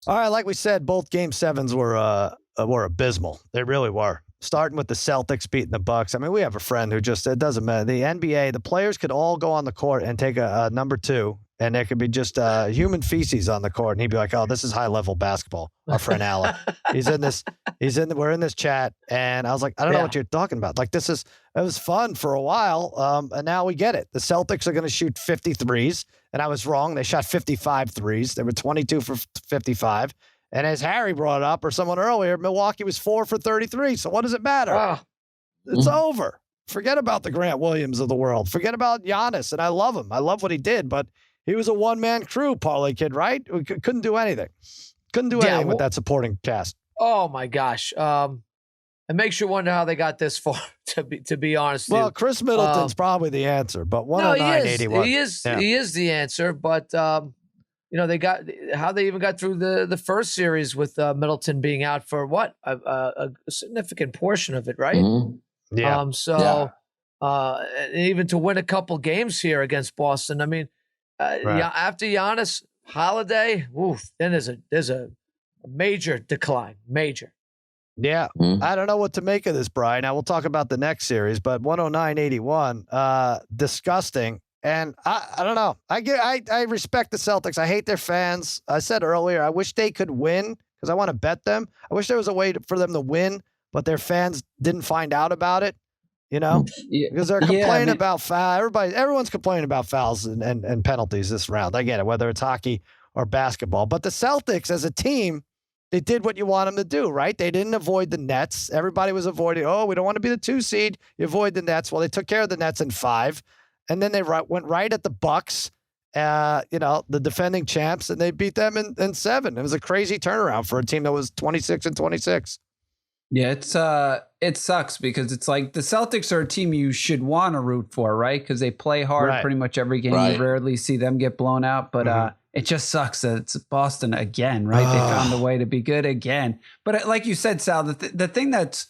All right, like we said, both Game 7s were abysmal. They really were. Starting with the Celtics beating the Bucks. I mean, we have a friend who just, it doesn't matter. The NBA, the players could all go on the court and take a number 2, and there could be just human feces on the court, and he'd be like, "Oh, this is high level basketball." Our friend Alec, we're in this chat, and I was like, "I don't know what you're talking about. Like, it was fun for a while, and now we get it. The Celtics are going to shoot 53s, and I was wrong. They shot 55 threes. They were 22 for 55. And as Harry brought up, or someone earlier, Milwaukee was 4 for 33. So what does it matter? It's over. Forget about the Grant Williams of the world. Forget about Giannis. And I love him. I love what he did, but he was a one-man crew, Parlay Kid, right? We couldn't do anything. Couldn't do anything with that supporting cast. Oh my gosh. It makes you wonder how they got this far, to be honest. Well, Chris Middleton's probably the answer, but 109.81. He is the answer, but they got how they even got through the first series with Middleton being out for what a significant portion of it, right? Mm-hmm. Yeah. Even to win a couple games here against Boston. I mean, after Giannis, Holiday, then there's a major decline, major. Yeah, I don't know what to make of this, Brian. Now we'll talk about the next series, but 109.81, disgusting. And I don't know. I respect the Celtics. I hate their fans. I said earlier, I wish they could win because I want to bet them. I wish there was a way for them to win, but their fans didn't find out about it. Because they're complaining about foul. Everyone's complaining about fouls and penalties this round. I get it, whether it's hockey or basketball. But the Celtics as a team, they did what you want them to do, right? They didn't avoid the Nets. Everybody was avoiding, we don't want to be the 2 seed. You avoid the Nets. Well, they took care of the Nets in 5. And then they went right at the Bucks, the defending champs, and they beat them in 7. It was a crazy turnaround for a team that was 26-26. Yeah, it sucks because it's like the Celtics are a team you should want to root for, right? Because they play hard pretty much every game. You rarely see them get blown out, but it just sucks that it's Boston again, right? They found a way to be good again. But like you said, Sal, the thing that's,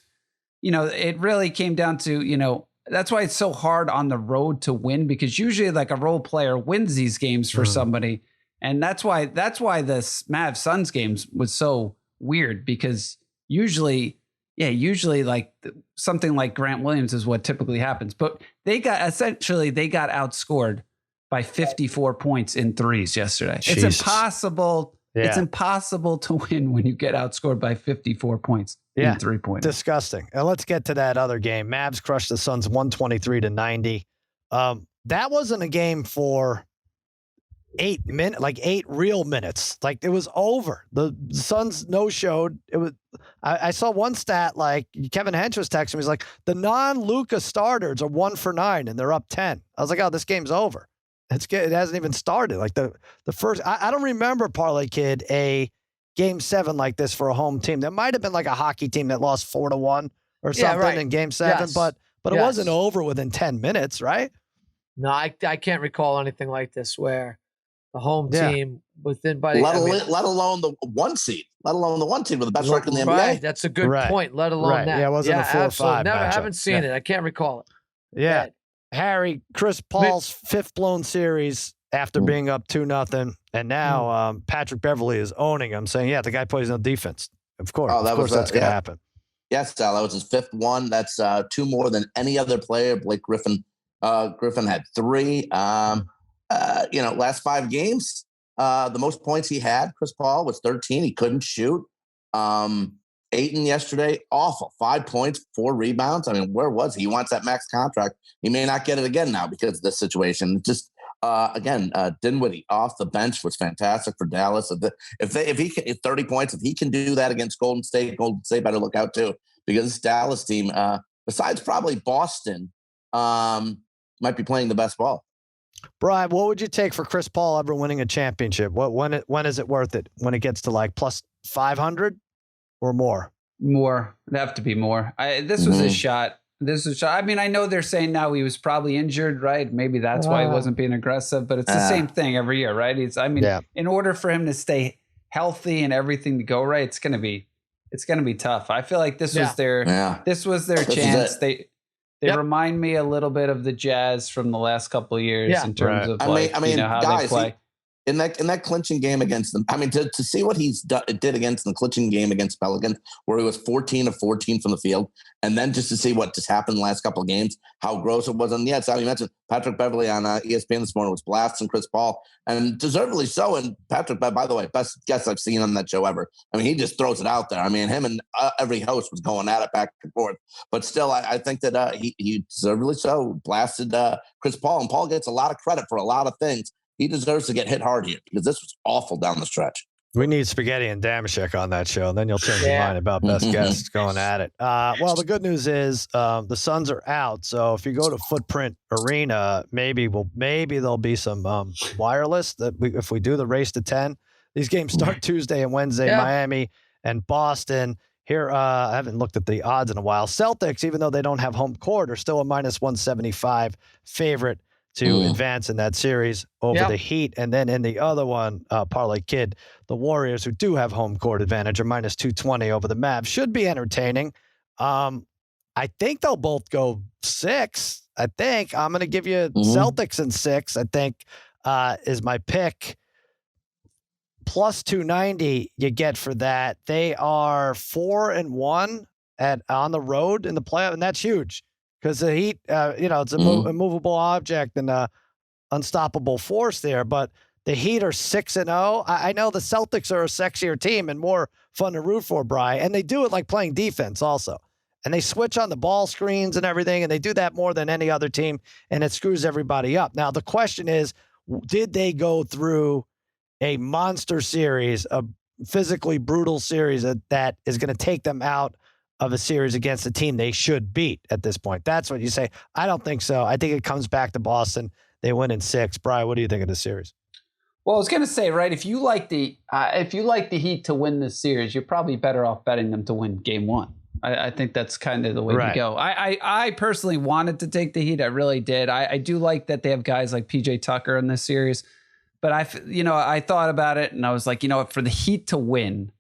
it really came down to, that's why it's so hard on the road to win, because usually like a role player wins these games for somebody. And that's why this Mavs Suns games was so weird, because usually like something like Grant Williams is what typically happens, but they got outscored by 54 points in threes yesterday. Jesus. It's impossible. Yeah. It's impossible to win when you get outscored by 54 points in 3-point. Disgusting. And let's get to that other game. Mavs crushed the Suns 123-90. That wasn't a game for 8 minutes, like 8 real minutes. Like it was over. The Suns no-showed. It was. I saw one stat, like Kevin Hench was texting me. He's like, the non-Luka starters are 1 for 9 and they're up 10. I was like, oh, this game's over. It hasn't even started. Like the first, I don't remember, Parlay Kid, a Game 7 like this for a home team. There might have been like a hockey team that lost 4-1 or something in Game 7, but it wasn't over within 10 minutes, right? No, I can't recall anything like this where the home team within by let alone the 1 seed, with the best record in the NBA. Right, that's a good point. Let alone that. Yeah, it wasn't a 4 or 5. Never, haven't seen it. I can't recall it. Yeah. Harry, Chris Paul's 5th blown series after being up 2-0, and now Patrick Beverley is owning him, saying, "Yeah, the guy plays no defense." Of course, that's going to happen. Yes, Sal, that was his 5th one. That's 2 more than any other player. Blake Griffin had 3. Last 5 games, the most points he had, Chris Paul, was 13. He couldn't shoot. Ayton yesterday, awful. 5 points, 4 rebounds. I mean, where was he? He wants that max contract. He may not get it again now because of this situation. Just Dinwiddie off the bench was fantastic for Dallas. If he can 30 points, if he can do that against Golden State better look out too, because this Dallas team, besides probably Boston, might be playing the best ball. Brian, what would you take for Chris Paul ever winning a championship? When is it worth it? When it gets to like plus 500? Or more? More. It'd have to be more. This was his shot. I mean, I know they're saying now he was probably injured, right? Maybe that's why he wasn't being aggressive, but it's the same thing every year, right? In order for him to stay healthy and everything to go right, it's going to be tough. I feel like this was their chance. They remind me a little bit of the Jazz from the last couple of years in terms of how guys, they play. in that clinching game against them. I mean, to see what did against the clinching game against Pelicans, where he was 14 of 14 from the field, and then just to see what just happened the last couple of games, how gross it was. And yeah, Sal, you mentioned Patrick Beverley on ESPN this morning was blasting Chris Paul, and deservedly so. And Patrick, by the way, best guest I've seen on that show ever. I mean, he just throws it out there. I mean, him and every host was going at it back and forth. But still, I think that he deservedly so blasted Chris Paul, and Paul gets a lot of credit for a lot of things. He deserves to get hit hard here because this was awful down the stretch. We need Spaghetti and Damashek on that show, and then you'll change your mind about best guests going at it. Well, the good news is the Suns are out, so if you go to Footprint Arena, maybe there'll be some wireless. If we do the race to 10, these games start Tuesday and Wednesday, Miami and Boston. Here, I haven't looked at the odds in a while. Celtics, even though they don't have home court, are still a minus 175 favorite to advance in that series over the Heat. And then in the other one, Parlay Kid, the Warriors, who do have home court advantage, are minus 220 over the Mavs. Should be entertaining. I think they'll both go 6. I think I'm going to give you Celtics in 6, I think, is my pick. Plus 290 you get for that. They are 4-1 on the road in the playoff, and that's huge. Because the Heat, it's a immovable object and a unstoppable force there. But the Heat are 6-0. I know the Celtics are a sexier team and more fun to root for, Bri. And they do it like playing defense also. And they switch on the ball screens and everything, and they do that more than any other team, and it screws everybody up. Now, the question is, did they go through a monster series, a physically brutal series that is going to take them out of a series against a team they should beat at this point? That's what you say. I don't think so. I think it comes back to Boston. They win in 6. Bri, what do you think of this series? Well, I was going to say, right, if you like the Heat to win this series, you're probably better off betting them to win game 1. I think that's kind of the way to go. I personally wanted to take the Heat. I really did. I do like that they have guys like PJ Tucker in this series. But I thought about it and I was like, for the Heat to win,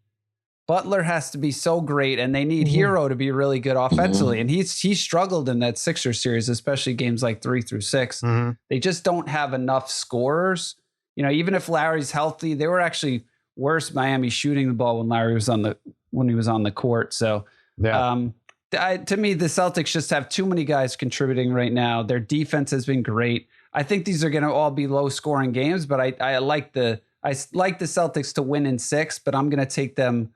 Butler has to be so great, and they need Hero to be really good offensively. And he struggled in that Sixers series, especially games like 3 through 6. They just don't have enough scorers. Even if Larry's healthy, they were actually worse Miami shooting the ball when Larry was when he was on the court. So to me, the Celtics just have too many guys contributing right now. Their defense has been great. I think these are going to all be low scoring games, but I like the Celtics to win in 6, but I'm going to take them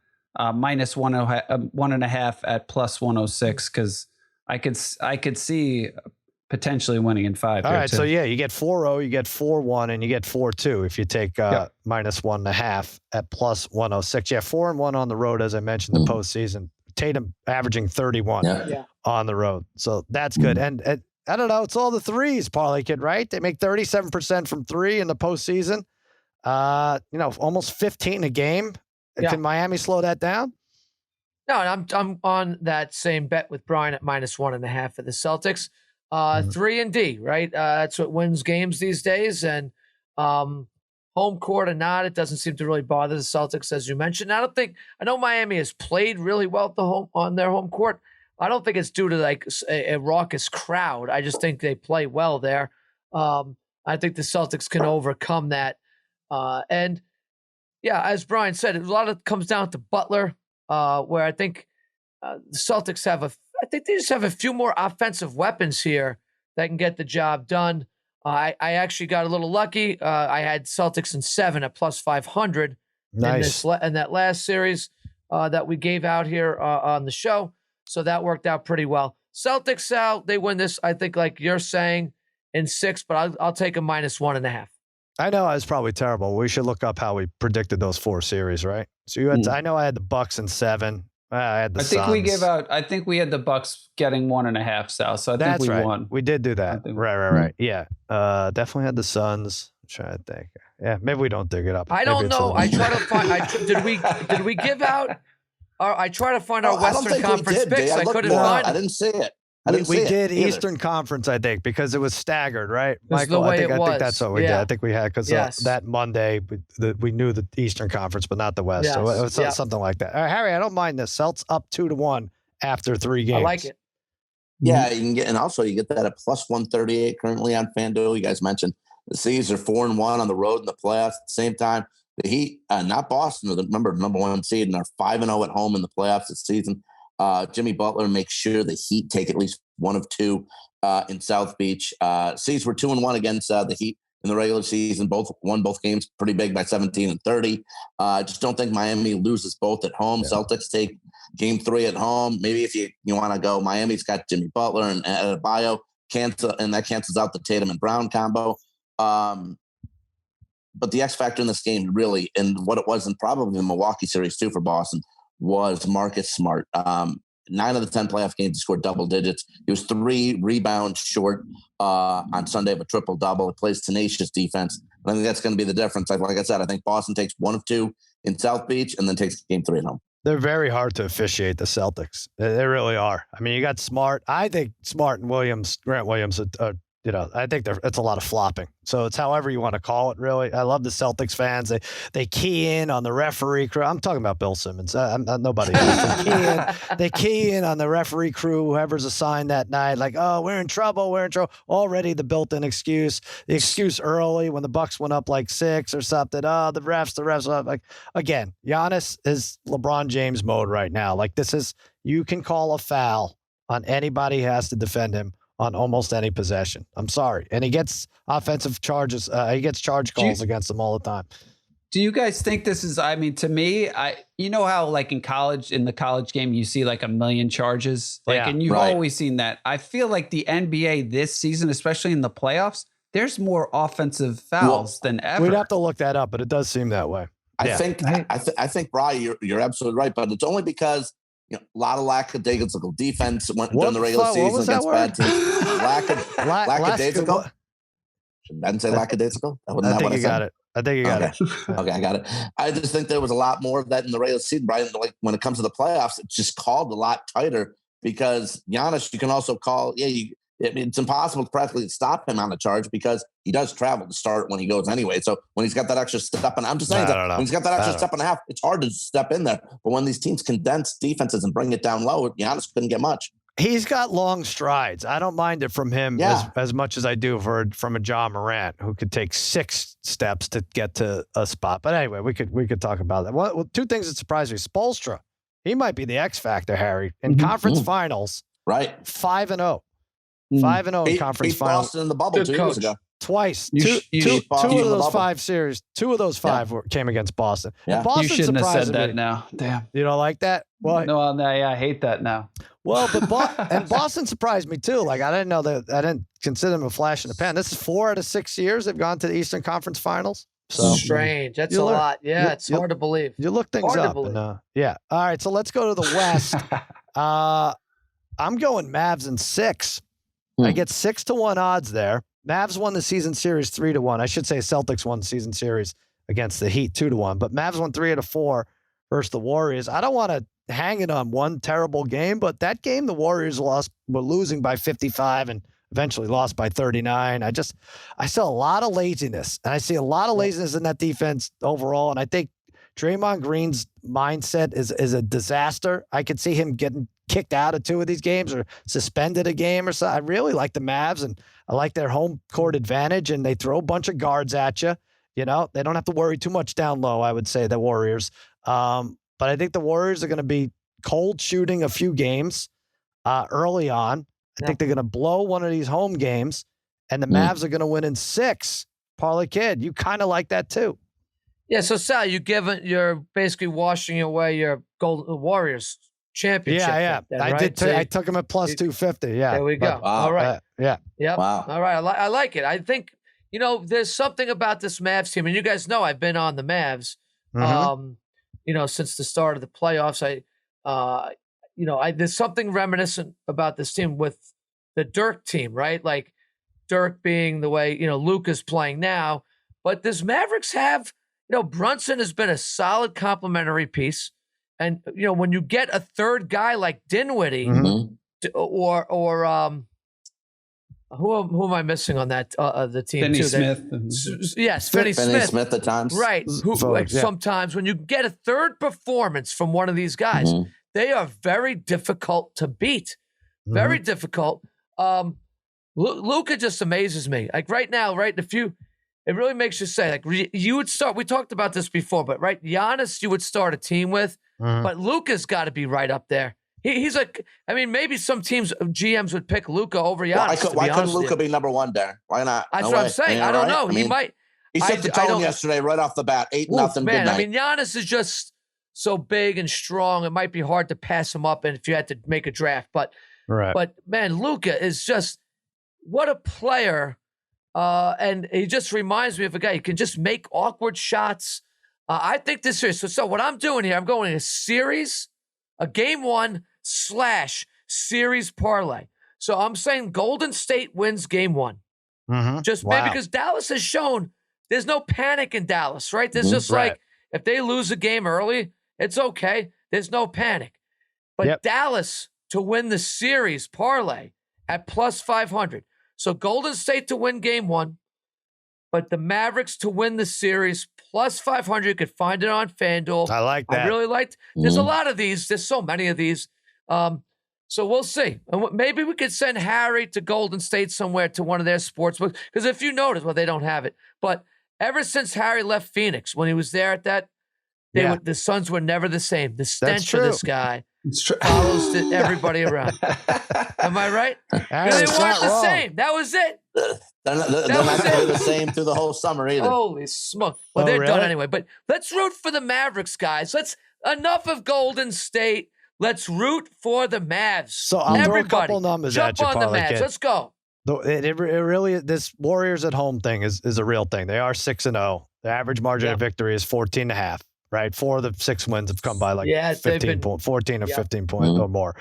minus 1.5 at plus 106 because I could see potentially winning in 5. All right, so you get 4-0, you get 4-1, and you get 4-2 if you take minus 1.5 at plus 106. 4-1 on the road, as I mentioned, the postseason. Tatum averaging 31 on the road, so that's good. And I don't know, it's all the threes, Parlay Kid, right? They make 37% from 3 in the postseason. Almost 15 a game. Can Miami slow that down? No, and I'm on that same bet with Brian at minus 1.5 for the Celtics. 3 and D, right? That's what wins games these days. And home court or not, it doesn't seem to really bother the Celtics, as you mentioned. I know Miami has played really well on their home court. I don't think it's due to like a raucous crowd. I just think they play well there. I think the Celtics can overcome that. And as Brian said, a lot of it comes down to Butler, where I think the Celtics they just have a few more offensive weapons here that can get the job done. I actually got a little lucky. I had Celtics in 7 at plus 500 in that last series that we gave out here on the show. So that worked out pretty well. Celtics, Sal, they win this, I think, like you're saying, in 6, but I'll take a minus 1.5. I know I was probably terrible. We should look up how we predicted those 4 series, right? So you had I know I had the Bucks in 7. I had the Suns. I think we had the Bucks getting 1.5, Sal. So I think we won. We did do that. Right. Yeah. Definitely had the Suns. I'm trying to think. Yeah, maybe we don't dig it up. I don't know. I try to find. Did we give out? I try to find our Western Conference picks. I couldn't find. I didn't see it. We did Eastern Conference, I think, because it was staggered, right, Michael? I think that's what we did. I think we had because that Monday we knew the Eastern Conference, but not the West. So it was something like that. All right, Harry, I don't mind this. Celts up 2-1 after 3 games. I like it. Yeah, you can get, and also you get that at plus 138 currently on FanDuel. You guys mentioned The C's are 4-1 on the road in the playoffs. At the same time, the Heat, not Boston, remember number 1 seed, and are 5-0 at home in the playoffs this season. Jimmy Butler makes sure the Heat take at least 1 of 2 in South Beach. C's were 2-1 against the Heat in the regular season. Both won both games pretty big by 17 and 30. I just don't think Miami loses both at home. Yeah. Celtics take game 3 at home. Maybe if you want to go, Miami's got Jimmy Butler and Adebayo, and that cancels out the Tatum and Brown combo. But the X factor in this game really, and what it was in probably the Milwaukee series too for Boston, was Marcus Smart. 9 of the 10 playoff games, he scored double digits. He was 3 rebounds short on Sunday of a triple-double. He plays tenacious defense. And I think that's going to be the difference. Like I said, I think Boston takes 1 of 2 in South Beach and then takes game 3 at home. They're very hard to officiate, the Celtics. They really are. I mean, you got Smart. I think Smart and Grant Williams are I think it's a lot of flopping. So it's however you want to call it, really. I love the Celtics fans. They key in on the referee crew. I'm talking about Bill Simmons. I'm nobody else. They key in on the referee crew, whoever's assigned that night. Like, oh, we're in trouble. Already the built-in excuse. The excuse early when the Bucks went up like 6 or something. Oh, the refs. Like, again, Giannis is LeBron James mode right now. Like, you can call a foul on anybody who has to defend him on almost any possession. I'm sorry. And he gets offensive charges. He gets charge calls against them all the time. Do you guys think this is, I mean, to me, you know how like in the college game, you see like a million charges, and you've always seen that. I feel like the NBA this season, especially in the playoffs, there's more offensive fouls than ever. We'd have to look that up, but it does seem that way. I think, Bri, you're absolutely right, but it's only because a lot of lackadaisical defense during the regular season against bad teams. Lackadaisical? Should Ben say lackadaisical? I think you got it. Okay, I got it. I just think there was a lot more of that in the regular season, Brian. Like when it comes to the playoffs, it's just called a lot tighter because Giannis, you can also call, it's impossible to practically stop him on the charge because he does travel to start when he goes anyway. So when he's got that extra step, and I'm just saying when he's got that extra step and a half, it's hard to step in there. But when these teams condense defenses and bring it down low, Giannis couldn't get much. He's got long strides. I don't mind it from him as much as I do from a John Morant, who could take 6 steps to get to a spot. But anyway, we could talk about that. Well, 2 things that surprised me. Spoelstra, he might be the X factor, Harry, in conference finals. Right, 5-0. 5-0 in conference finals. Boston in the bubble 2 years ago. Twice. Two of those 5 series. 2 of those 5 came against Boston. Yeah. Boston you shouldn't have said that me. now. Damn. You don't like that? Well, no, I hate that now. Well, but and Boston surprised me too. Like I didn't know that. I didn't consider them a flash in the pan. This is 4 out of 6 years they've gone to the Eastern Conference Finals. So strange. That's a lot. Yeah, it's hard to believe. You look things up. And, All right, so let's go to the West. I'm going Mavs in 6. I get 6-1 odds there. Mavs won the season series 3-1. I should say Celtics won the season series against the Heat 2-1, but Mavs won 3 out of 4 versus the Warriors. I don't want to hang it on one terrible game, but that game the Warriors were losing by 55 and eventually lost by 39. I saw a lot of laziness, and I see a lot of laziness in that defense overall, and I think Draymond Green's mindset is a disaster. I could see him getting kicked out of 2 of these games or suspended a game or so. I really like the Mavs, and I like their home court advantage, and they throw a bunch of guards at you. They don't have to worry too much down low, I would say, the Warriors. But I think the Warriors are going to be cold shooting a few games early on. I think they're going to blow one of these home games, and the Mavs are going to win in 6. Parlay Kid, you kind of like that too. Yeah, so Sal, you're basically washing away your Golden Warriors championship. Yeah. Then, I right? did. I took him at plus 250. Yeah. There we go. All right. Yeah. Wow. All right. I like it. I think, there's something about this Mavs team, and you guys know I've been on the Mavs, since the start of the playoffs. There's something reminiscent about this team with the Dirk team, right? Like Dirk being the way, Luka's playing now, but this Mavericks have, Brunson has been a solid complementary piece. And, when you get a third guy like Dinwiddie or who am I missing on that, the team? Finney Smith. Yes, Finney Smith at times. Right. Sometimes when you get a third performance from one of these guys, they are very difficult to beat. Very difficult. Luka just amazes me. Like right now, right? it really makes you say, like, you would start. We talked about this before, but right, Giannis, you would start a team with, but Luka's got to be right up there. He's like, I mean, maybe some teams, GMs would pick Luka over Giannis. Why couldn't Luka be number one, Darren? Why not? That's what I'm saying. I don't know. I mean, He might. He set the tone yesterday right off the bat. 8-0. Man, good night. I mean, Giannis is just so big and strong. It might be hard to pass him up, and if you had to make a draft, but man, Luka is just what a player. And he just reminds me of a guy who can just make awkward shots. I think this series. So what I'm doing here, I'm going in a series, a game 1/series parlay. So I'm saying Golden State wins game 1. Just maybe because Dallas has shown there's no panic in Dallas, right? There's just like, if they lose a game early, it's okay. There's no panic. But Dallas to win the series parlay at plus 500. So Golden State to win game 1, but the Mavericks to win the series plus 500. You could find it on FanDuel. I like that. I really liked. There's a lot of these. There's so many of these. So we'll see. And maybe we could send Harry to Golden State somewhere to one of their sports books. Because if you notice, well, they don't have it. But ever since Harry left Phoenix, when he was there at that, the Suns were never the same. The stench of this guy follows everybody around. Am I right? They weren't the same. That was it. They're not going to be the same through the whole summer either. Holy smoke. Well, they're done anyway. But let's root for the Mavericks, guys. Enough of Golden State. Let's root for the Mavs. So I'll throw a couple numbers at you, jump on the Mavs. Kid. Let's go. It really, this Warriors at home thing is a real thing. They are 6-0. The average margin of victory is 14.5. Right, 4 of the 6 wins have come by like 14 or 15 points or more.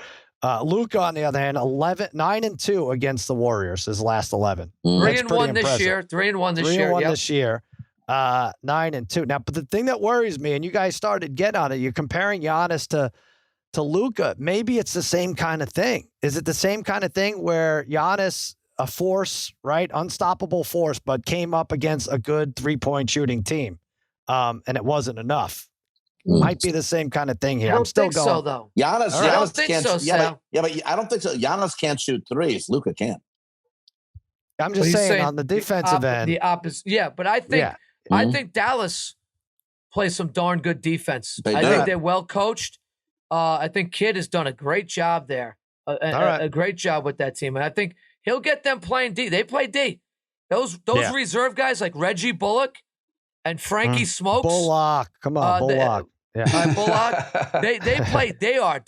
Luka, on the other hand, 9-2 against the Warriors. His last 11. 3-1 this year. 3-1 this year. 3-1 this year. 9-2. Now, but the thing that worries me, and you guys started getting on it, you're comparing Giannis to Luka. Maybe it's the same kind of thing. Is it the same kind of thing where Giannis, a force, right, unstoppable force, but came up against a good 3-point shooting team? And it wasn't enough. Might be the same kind of thing here. I don't think so, though. Giannis I don't think can't. So, but I don't think so. Giannis can't shoot threes. Luka can. I'm just saying on the defensive end. The opposite. Yeah, but I think Dallas plays some darn good defense. I think they're well coached. I think Kid has done a great job there. A great job with that team. And I think he'll get them playing D. They play D. Those reserve guys like Reggie Bullock and Frankie Smokes. Bullock. Come on, Bullock. Bullock. They play. They are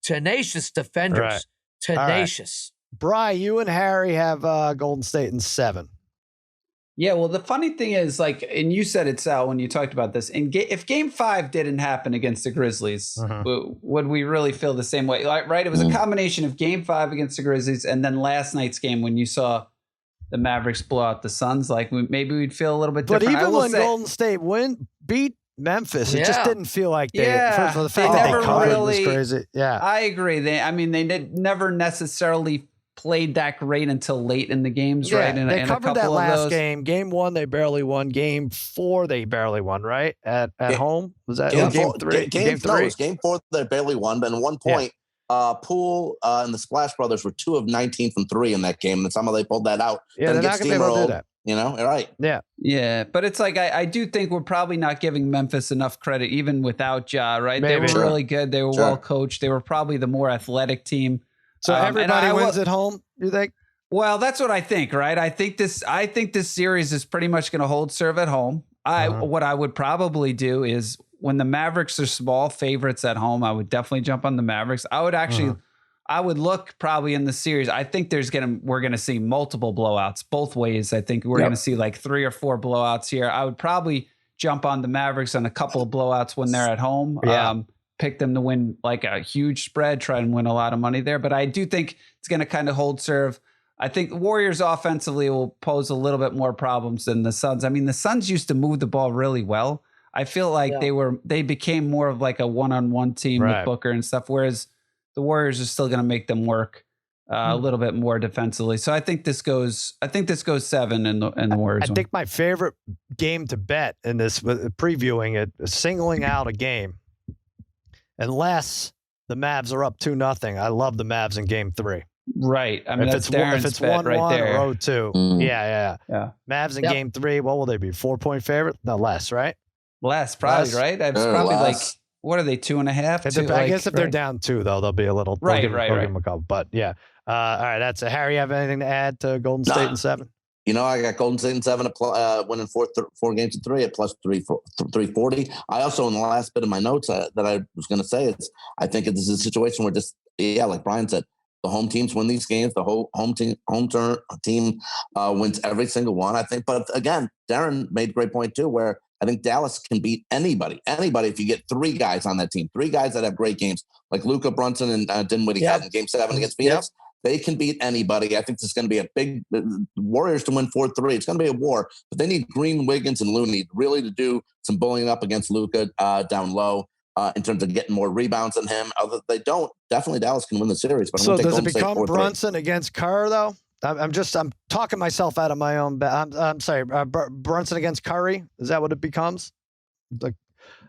tenacious defenders. Right. Tenacious. Bri, you and Harry have Golden State in 7. Yeah, well, the funny thing is, like, and you said it, Sal, when you talked about this. If Game 5 didn't happen against the Grizzlies, would we really feel the same way? Like, right? It was a combination of Game 5 against the Grizzlies and then last night's game when you saw the Mavericks blow out the Suns. Like, maybe we'd feel a little bit different. But even when Golden State beat Memphis, it just didn't feel like for the fact that they covered was crazy. Yeah, I agree. They never necessarily played that great until late in the games, right? And they covered that last game. Game 1, they barely won. Game 4, they barely won, right? At home? Was that game 3? Game 3. No, it was game 4, they barely won. But at one point, Poole and the Splash Brothers were 2 of 19 from 3 in that game. And somehow they pulled that out. Yeah, they're not going to be able to do that. You know, right. Yeah. Yeah. But it's like, I do think we're probably not giving Memphis enough credit, even without Ja, right? Maybe. They were really good. They were well coached. They were probably the more athletic team. So everybody wins at home, you think? Well, that's what I think, right? I think this series is pretty much going to hold serve at home. What I would probably do is when the Mavericks are small favorites at home, I would definitely jump on the Mavericks. I would actually, I would look probably in the series. I think we're going to see multiple blowouts both ways. I think we're going to see like 3 or 4 blowouts here. I would probably jump on the Mavericks on a couple of blowouts when they're at home. Yeah. Pick them to win like a huge spread, try and win a lot of money there. But I do think it's going to kind of hold serve. I think the Warriors offensively will pose a little bit more problems than the Suns. I mean, the Suns used to move the ball really well. I feel like they became more of like a one-on-one team with Booker and stuff, whereas the Warriors are still going to make them work a little bit more defensively. So I think this goes 7 in the Warriors. I think my favorite game to bet in this, previewing it, singling out a game, unless the Mavs are up 2-0. I love the Mavs in game 3. Right. I mean, if that's it's Darren's if it's bet 1-1 right there. or 0-2. Yeah. Mavs in game 3. What will they be? 4-point favorite? No, less, right? Less, probably, right? It's probably like, what are they, 2.5? I guess if they're down 2, though, they'll be a little. Right. Give them a couple. But yeah. All right. That's a Harry. You have anything to add to Golden State in 7? I got Golden State in 7, winning 4 games to 3 at plus 340. I also, in the last bit of my notes that I was going to say is, I think this is a situation where like Brian said, the home teams win these games. The whole home team wins every single one, I think. But again, Darren made a great point too, where I think Dallas can beat anybody. If you get 3 guys on that team, 3 guys that have great games, like Luka, Brunson, and Dinwiddie had in game 7 against Phoenix. They can beat anybody. I think this is going to be a big Warriors to win 4-3. It's going to be a war, but they need Green, Wiggins, and Looney really to do some bullying up against Luka down low in terms of getting more rebounds than him. Although they don't, definitely Dallas can win the series. But so does it become Brunson against Kerr though? I'm talking myself out of my own. I'm sorry, Brunson against Curry. Is that what it becomes? Like,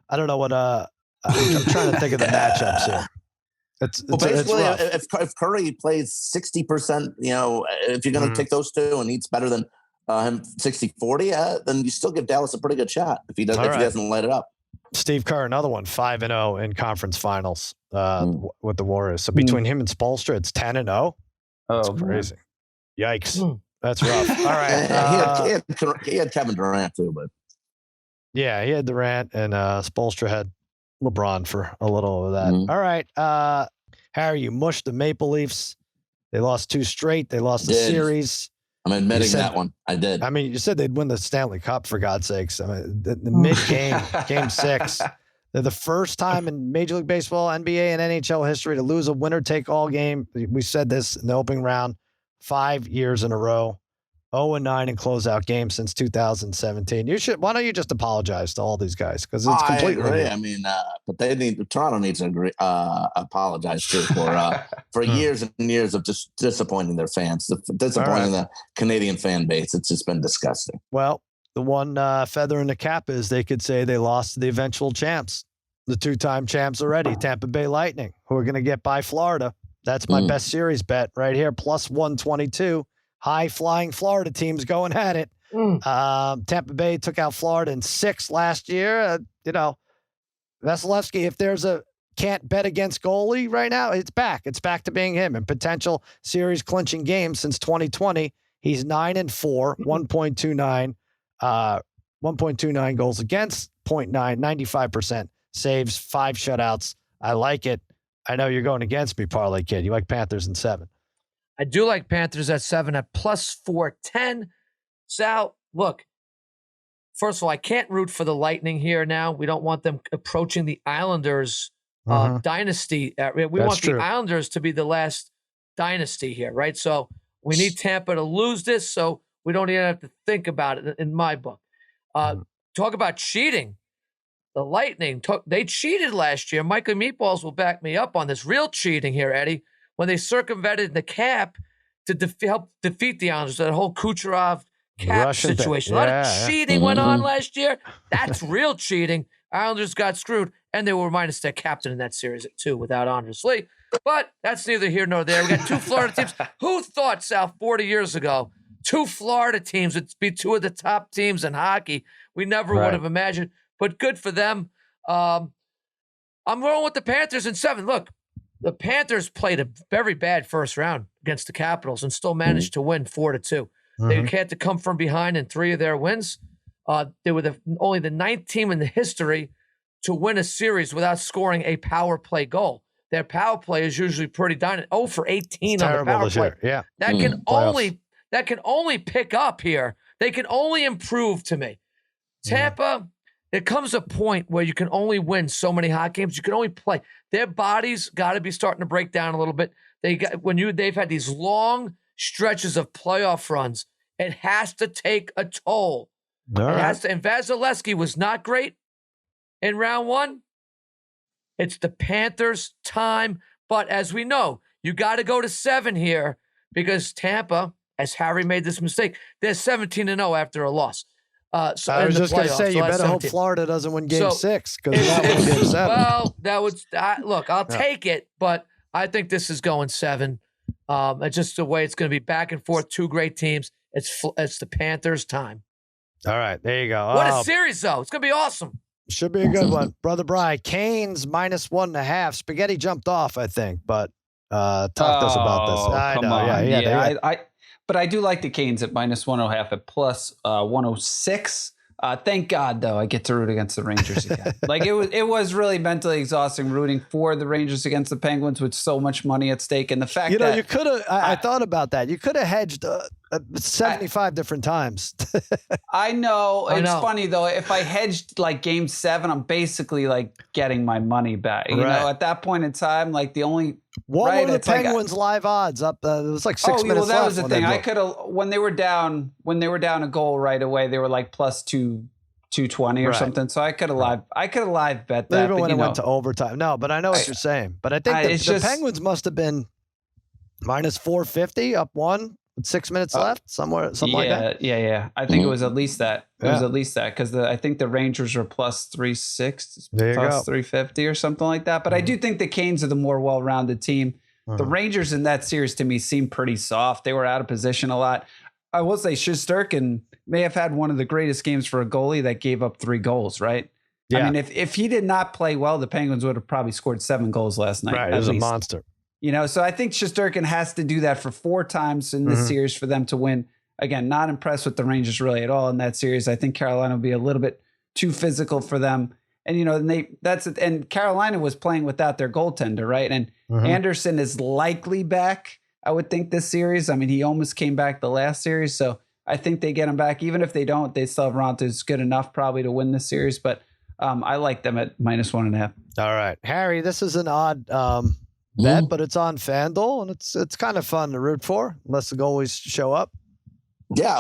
I don't know what. I'm trying to think of the matchups here. Basically, if Curry plays 60%, if you're going to take those 2 and he's better than him 60-40, then you still give Dallas a pretty good shot if he doesn't light it up. Steve Kerr, another one, 5-0 in conference finals with the Warriors. So between him and Spoelstra, it's 10-0. That's crazy. Yikes. That's rough. All right. He had Kevin Durant too, but yeah, he had Durant, and Spoelstra had LeBron for a little of that. All right. Harry, you mushed the Maple Leafs. They lost 2 straight. They lost the series. I'm admitting that one. I did. I mean, you said they'd win the Stanley Cup, for God's sakes. I mean, the mid-game, game 6, they're the first time in Major League Baseball, NBA, and NHL history to lose a winner-take-all game. We said this in the opening round 5 years in a row. 0-9 in closeout games since 2017. Why don't you just apologize to all these guys? Because it's completely. I agree. I mean, but Toronto needs to apologize too for years and years of just disappointing their fans, disappointing the Canadian fan base. It's just been disgusting. Well, the one feather in the cap is they could say they lost to the eventual champs, the 2-time champs already, Tampa Bay Lightning, who are going to get by Florida. That's my best series bet right here, plus 122. High-flying Florida teams going at it. Tampa Bay took out Florida in 6 last year. Vasilevsky, if there's a can't bet against goalie right now, it's back. It's back to being him. In potential series clinching games since 2020, he's 9-4, 1.29, 1.29 goals against, 0.9, 95% saves, 5 shutouts. I like it. I know you're going against me, Parlay Kid. You like Panthers in 7. I do like Panthers at 7 at plus 410. Sal, look, first of all, I can't root for the Lightning here now. We don't want them approaching the Islanders dynasty. We want the Islanders to be the last dynasty here, right? So we need Tampa to lose this, so we don't even have to think about it in my book. Talk about cheating. The Lightning, they cheated last year. Michael Meatballs will back me up on this. Real cheating here, Eddie. When they circumvented the cap to help defeat the Islanders, that whole Kucherov cap situation. A lot of cheating went on last year. That's real cheating. Islanders got screwed, and they were minus their captain in that series too, without Anders Lee. But that's neither here nor there. We got 2 Florida teams. Who thought, Sal, 40 years ago, 2 Florida teams would be 2 of the top teams in hockey? We never would have imagined. But good for them. I'm rolling with the Panthers in 7. Look. The Panthers played a very bad first round against the Capitals and still managed to win 4-2. They had to come from behind in 3 of their wins. They were only the 9th team in the history to win a series without scoring a power play goal. Their power play is usually pretty dominant. 0 for 18 on the power play. Yeah, that can only pick up here. They can only improve to me. Tampa. There comes a point where you can only win so many hot games. You can only play. Their bodies got to be starting to break down a little bit. They've had these long stretches of playoff runs. It has to take a toll. And Vasilevsky was not great in round 1. It's the Panthers' time. But as we know, you got to go to 7 here because Tampa, as Harry made this mistake, they're 17-0 after a loss. So I was just going to say, you better hope Florida doesn't win game 6 because that was game 7. Well, that would look. I'll take it, but I think this is going 7. It's just the way it's going to be back and forth. Two great teams. It's the Panthers' time. All right, there you go. What a series, though. It's going to be awesome. Should be a good one. Brother Bri, Canes -1.5. Spaghetti jumped off, I think, but talk to us about this. I come know. on. Yeah. But I do like the Canes at -1.5 at plus 106. Thank God, though, I get to root against the Rangers again. Like it was really mentally exhausting rooting for the Rangers against the Penguins with so much money at stake, and the fact that you could have. I thought about that. You could have hedged 75 different times. I know. It's funny though. If I hedged like Game 7, I'm basically like getting my money back. You know, at that point in time, like the only. What were the Penguins' live odds up? It was like 6 minutes left. Well, that was the thing. I could have when they were down a goal right away. They were like plus 220 or something. So I could have live bet that. Even when it went to overtime. No, but I know what you're saying. But I think the Penguins must have been -450 up 1 with 6 minutes left, something like that. Yeah. I think it was at least that. It was at least that because I think the Rangers were plus 360, plus 350 or something like that. But I do think the Canes are the more well-rounded team. The Rangers in that series to me seemed pretty soft. They were out of position a lot. I will say Shesterkin may have had one of the greatest games for a goalie that gave up 3 goals, right? Yeah. I mean, if he did not play well, the Penguins would have probably scored 7 goals last night. Right, he was a monster. You know, so I think Shesterkin has to do that for 4 times in this series for them to win. Again, not impressed with the Rangers really at all in that series. I think Carolina will be a little bit too physical for them. And, you know, and Carolina was playing without their goaltender, right? And Anderson is likely back, I would think, this series. I mean, he almost came back the last series. So I think they get him back. Even if they don't, they still have Ronta's good enough probably to win this series. But I like them at -1.5. All right. Harry, this is an odd bet, but it's on FanDuel, and it's kind of fun to root for, unless the goalies show up. Yeah,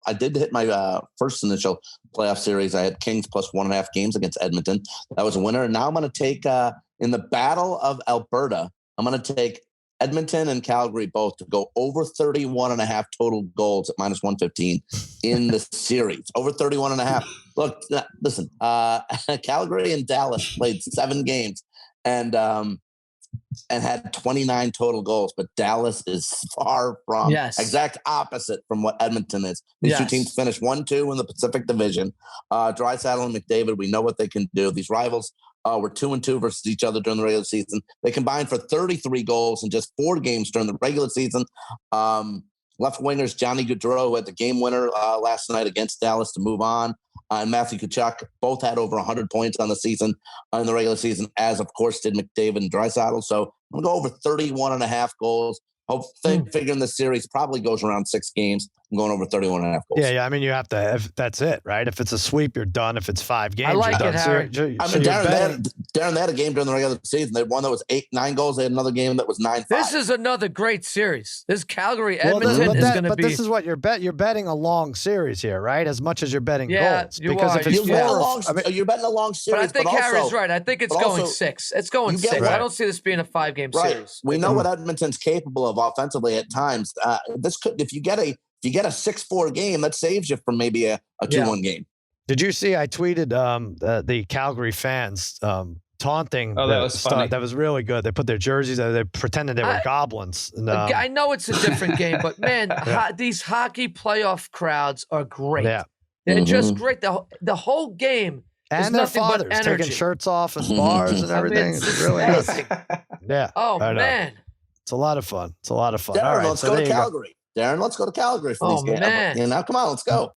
I did hit my first initial playoff series. I had Kings plus 1.5 games against Edmonton. That was a winner. And now I'm going to take in the Battle of Alberta, I'm going to take Edmonton and Calgary both to go over 31.5 total goals at -115 in the series. Over 31.5. Look, listen, Calgary and Dallas played 7 games and had 29 total goals, but Dallas is far from exact opposite from what Edmonton is. These two teams finished 1-2 in the Pacific Division. Draisaitl and McDavid, we know what they can do. These rivals were 2-2 versus each other during the regular season. They combined for 33 goals in just 4 games during the regular season. Left wingers Johnny Gaudreau, who had the game winner last night against Dallas to move on, and Matthew Tkachuk both had over 100 points on the season, in the regular season, as of course did McDavid and Draisaitl. So I'm going to go over 31.5 goals. Figuring the series probably goes around 6 games. I'm going over 31.5 goals. Yeah. I mean, you have to. If that's it, right? If it's a sweep, you're done. If it's 5 games, I like you're it, done. Harry. Darren, they had a game during the regular season. They had one that was 8-9 goals. They had another game that was 9-5. This is another great series. This Calgary Edmonton is going to be. But this is what you're betting. You're betting a long series here, right? As much as you're betting goals. You're betting a long series. But I think Harry's right. I think it's going 6. It's going 6. Right. I don't see this being a 5-game series. We know what Edmonton's capable of offensively at times. This could, if you get a 6-4 game, that saves you from maybe a 2-1 game. Did you see? I tweeted the Calgary fans taunting. Oh, that was funny. That was really good. They put their jerseys. They pretended they were goblins. And, I know it's a different game, but man, these hockey playoff crowds are great. Yeah. They're just great. The whole game. And their fathers taking shirts off in bars and everything. It's really amazing. Yeah. Oh man. It's a lot of fun. Darren, let's go to Calgary. Darren, let's go to Calgary for these games. Man. Now, come on, let's go.